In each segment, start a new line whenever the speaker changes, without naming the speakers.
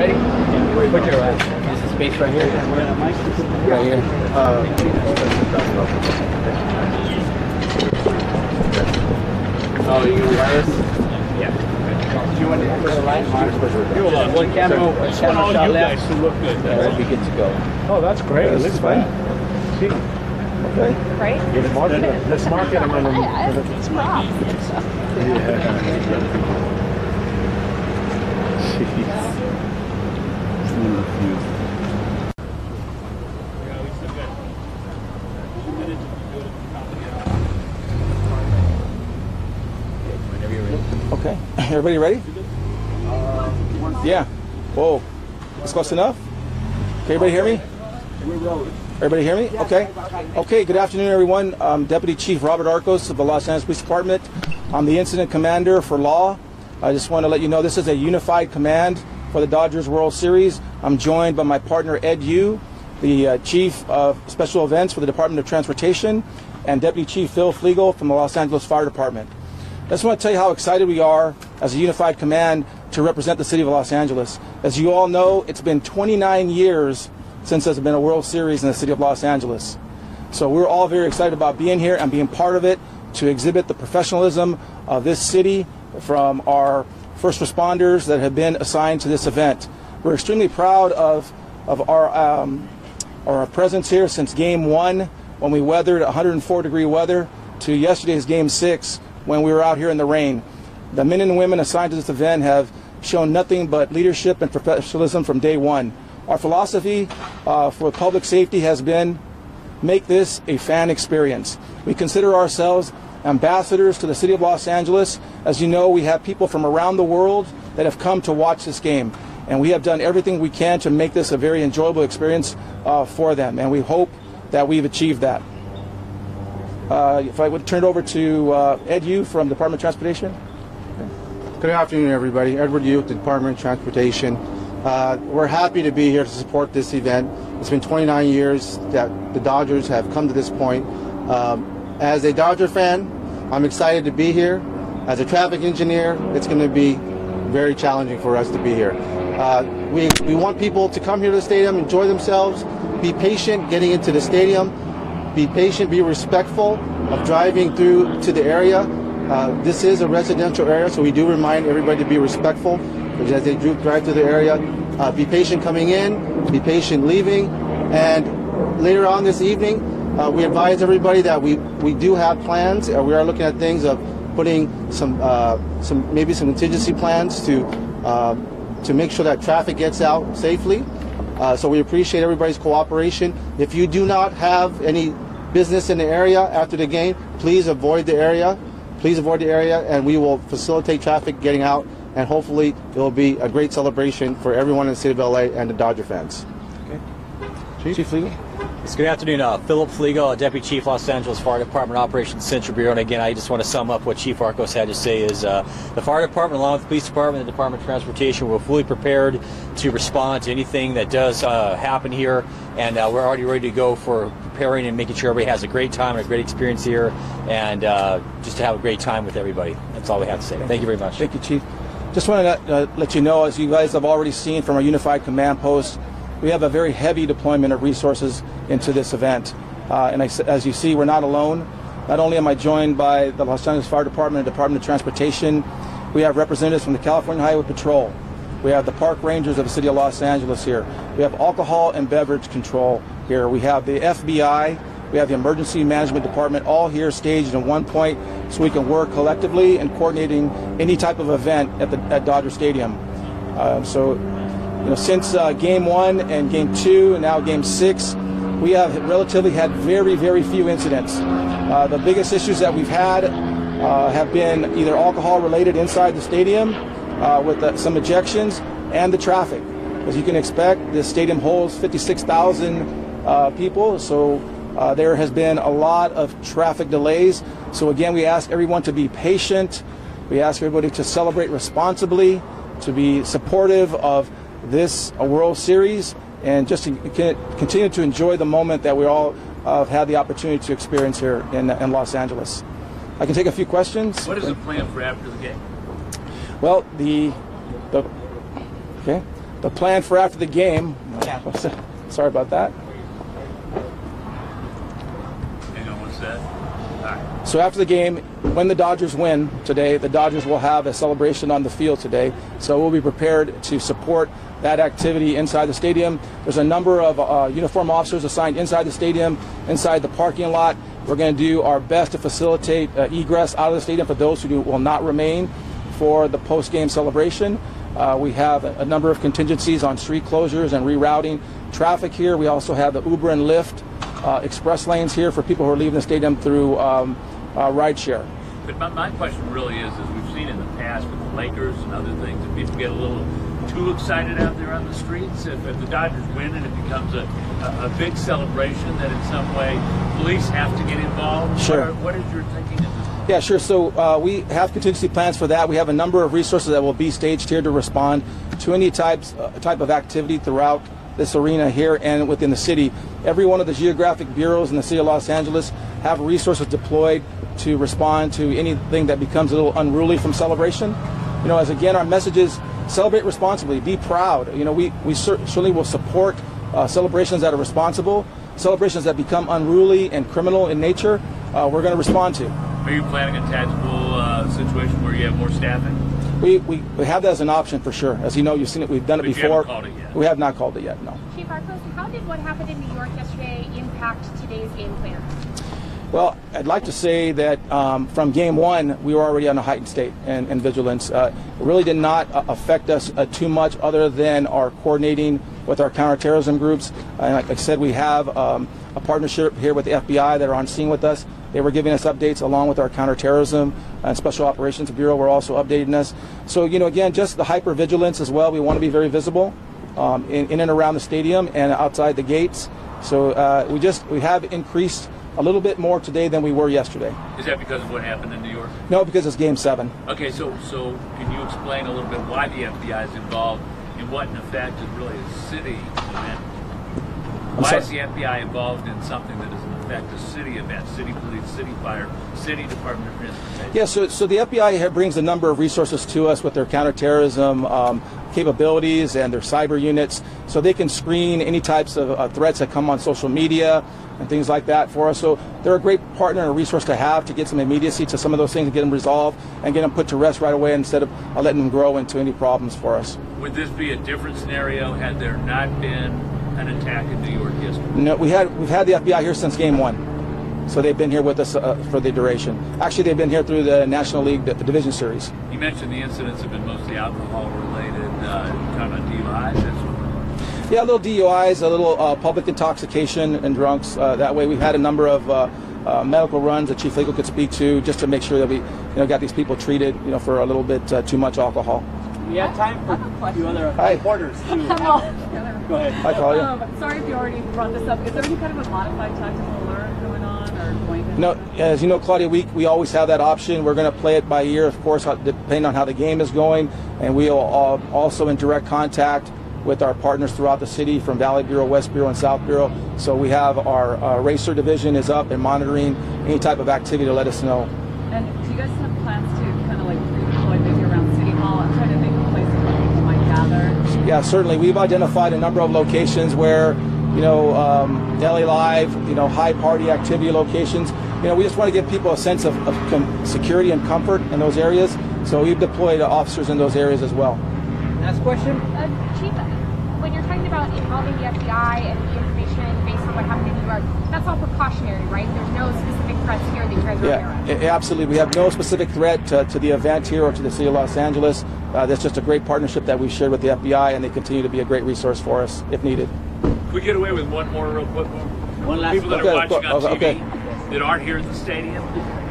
ready? Put your There's a space right here. Right here. Oh, you gonna wireless? Yeah. Do you want to put a line? One camera.
I just want all you guys to look good.
We'll be good to go.
Oh, that's great.
Yeah,
Looks
fine.
See,
Okay.
Right?
let's mark it.
I have these props.
Okay. Everybody ready? Yeah. Whoa. Is close enough? Okay, everybody hear me? Everybody hear me? Okay. Okay, good afternoon, everyone. I'm Deputy Chief Robert Arcos of the Los Angeles Police Department. I'm the Incident Commander for Law. I just want to let you know this is a unified command for the Dodgers World Series. I'm joined by my partner, Ed Yu, the Chief of Special Events for the Department of Transportation, and Deputy Chief Phil Flegel from the Los Angeles Fire Department. I just want to tell you how excited we are as a unified command to represent the city of Los Angeles. As you all know, it's been 29 years since there's been a World Series in the city of Los Angeles. So we're all very excited about being here and being part of it to exhibit the professionalism of this city from our first responders that have been assigned to this event. We're extremely proud of our presence here since Game 1 when we weathered 104-degree weather to yesterday's Game 6 when we were out here in the rain. The men and women assigned to this event have shown nothing but leadership and professionalism from day one. Our philosophy for public safety has been make this a fan experience. We consider ourselves ambassadors to the city of Los Angeles. As you know, we have people from around the world that have come to watch this game, and we have done everything we can to make this a very enjoyable experience for them, and we hope that we've achieved that. If I would turn it over to Ed Yu from the Department of Transportation.
Good afternoon, everybody. Edward Yu with the Department of Transportation. We're happy to be here to support this event. It's been 29 years that the Dodgers have come to this point. As a Dodger fan, I'm excited to be here. As a traffic engineer, it's going to be very challenging for us to be here. We want people to come here to the stadium, enjoy themselves, be patient getting into the stadium, be patient, be respectful of driving through to the area. This is a residential area, so we do remind everybody to be respectful as they drive through the area. Be patient coming in, be patient leaving, and later on this evening, we advise everybody that we do have plans. We are looking at things of putting maybe some contingency plans to make sure that traffic gets out safely. So we appreciate everybody's cooperation. If you do not have any business in the area after the game, please avoid the area. Please avoid the area, and we will facilitate traffic getting out, and hopefully it will be a great celebration for everyone in the city of LA and the Dodger fans.
Okay. Chief Flegel.
Yes, good afternoon. Philip Flegel, Deputy Chief, Los Angeles Fire Department Operations Central Bureau. And again, I just want to sum up what Chief Arcos had to say is the Fire Department, along with the Police Department and the Department of Transportation, we're fully prepared to respond to anything that does happen here. And we're already ready to go for preparing and making sure everybody has a great time and a great experience here, and just to have a great time with everybody. That's all we have to say. Thank you very much.
Thank you, Chief. Just want to let you know, as you guys have already seen from our unified command post, we have a very heavy deployment of resources into this event. And as you see, we're not alone. Not only am I joined by the Los Angeles Fire Department and Department of Transportation, we have representatives from the California Highway Patrol. We have the park rangers of the city of Los Angeles here. We have alcohol and beverage control here. We have the FBI. We have the Emergency Management Department, all here staged in one point so we can work collectively and coordinating any type of event at Dodger Stadium. Since Game 1 and Game 2 and now Game 6, we have relatively had very, very few incidents. The biggest issues that we've had have been either alcohol related inside the stadium with some ejections and the traffic. As you can expect, this stadium holds 56,000 people, so there has been a lot of traffic delays. So again, we ask everyone to be patient. We ask everybody to celebrate responsibly, to be supportive of this World Series, and just to continue to enjoy the moment that we all have had the opportunity to experience here in Los Angeles. I can take a few questions.
What is the plan for after the game?
Well, the the plan for after the game. Sorry about that.
Hang on, what's that? All right.
So after the game, when the Dodgers win today, the Dodgers will have a celebration on the field today. So we'll be prepared to support that activity inside the stadium. There's a number of uniform officers assigned inside the stadium, inside the parking lot. We're going to do our best to facilitate egress out of the stadium for those who will not remain for the post-game celebration. We have a number of contingencies on street closures and rerouting traffic here. We also have the Uber and Lyft express lanes here for people who are leaving the stadium through rideshare.
But my question really is, as we've seen in the past with the Lakers and other things, if people get a little too excited out there on the streets, if the Dodgers win and it becomes a big celebration, that in some way police have to get involved.
Sure.
What is your thinking at this point?
Yeah, sure. So we have contingency plans for that. We have a number of resources that will be staged here to respond to any type of activity throughout this arena here and within the city. Every one of the geographic bureaus in the city of Los Angeles have resources deployed to respond to anything that becomes a little unruly from celebration. You know, as again, our message is celebrate responsibly, be proud. You know, we certainly will support celebrations that are responsible. Celebrations that become unruly and criminal in nature, we're going to respond to.
Are you planning a tactical situation where you have more staffing?
We have that as an option for sure. As you know, you've seen it. We've done it
But
before.
you haven't called it yet.
We have not called it yet. No.
Chief Arcos, how did what happened in New York yesterday impact today's game plan?
Well, I'd like to say that from game one, we were already on a heightened state and vigilance. It really did not affect us too much other than our coordinating with our counterterrorism groups. And like I said, we have a partnership here with the FBI that are on scene with us. They were giving us updates along with our counterterrorism and special operations bureau were also updating us. So, you know, again, just the hypervigilance as well. We want to be very visible in and around the stadium and outside the gates. So we have increased a little bit more today than we were yesterday.
Is that because of what happened in New York?
No, because it's Game 7.
Okay, so can you explain a little bit why the FBI is involved in what in effect is really a city event? Why is the FBI involved in something that is in effect a city event? City police, city fire, city department of transportation?
Yeah, so the FBI brings a number of resources to us with their counterterrorism capabilities and their cyber units, so they can screen any types of threats that come on social media and things like that for us. So they're a great partner and a resource to have to get some immediacy to some of those things and get them resolved and get them put to rest right away instead of letting them grow into any problems for us.
Would this be a different scenario had there not been an attack in New York yesterday?
No, we've had the FBI here since Game 1. So they've been here with us for the duration. Actually, they've been here through the National League Division Series.
You mentioned the incidents have been mostly alcohol-related, kind of DUIs, that sort of thing.
Yeah, a little DUIs, a little public intoxication and drunks. That way, we've had a number of medical runs that Chief Legal could speak to, just to make sure that we, got these people treated, for a little bit too much alcohol.
We have time for a few other reporters too. Go ahead.
Hi, Claudia.
Sorry if you already brought this up. Is there any kind of a modified tactical alert going on, or going to?
No, as you know, Claudia, we always have that option. We're going to play it by ear, of course, depending on how the game is going, and we are also in direct contact with our partners throughout the city from Valley Bureau, West Bureau, and South Bureau. So we have our racer division is up and monitoring any type of activity to let us know.
And do you guys have plans to kind of like redeploy maybe around City Hall? I'm trying to think of places where people might gather.
Yeah, certainly. We've identified a number of locations where, LA Live, high party activity locations. We just want to give people a sense of security and comfort in those areas. So we've deployed officers in those areas as well.
Next question.
Chief, when you're talking about involving the FBI and the information based on what happened in New York, that's all precautionary, right? There's no specific threats here that you guys are aware of.
Absolutely. We have no specific threat to the event here or to the city of Los Angeles. That's just a great partnership that we've shared with the FBI, and they continue to be a great resource for us if needed.
Can we get away with one more real quick one?
One last
People that are watching on TV
okay.
that aren't here at the stadium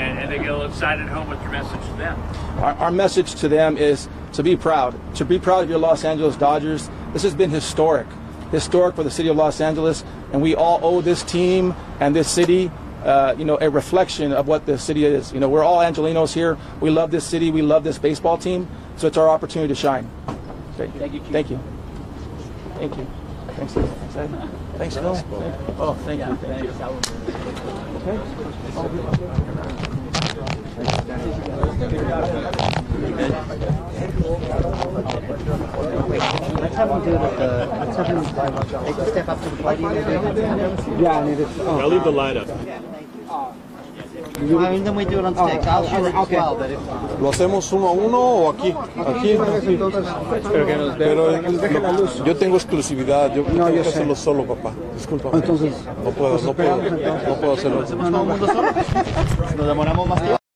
and they get a little excited at home, what's your message to them?
Our message to them is to be proud of your Los Angeles Dodgers. This has been historic for the city of Los Angeles, and we all owe this team and this city, a reflection of what the city is. We're all Angelinos here. We love this city. We love this baseball team. So it's our opportunity to shine. Okay.
Thank you, Chief.
Thank you. Thank you. Thanks. Thanks, Phil. Oh, thank you.
Thank you.
Okay.
Let's have him do it. Let's have him take a step up to the podium.
Yeah, I need it.
I'll leave the light up.
And then we do it on stage. I'll shoot it as well. But if,
¿Lo hacemos uno a uno o aquí? Aquí. Pero yo tengo exclusividad. Yo tengo que hacerlo solo, papá. Disculpa.
entonces,
No puedo hacerlo.
todo el mundo solo. Nos demoramos más tiempo.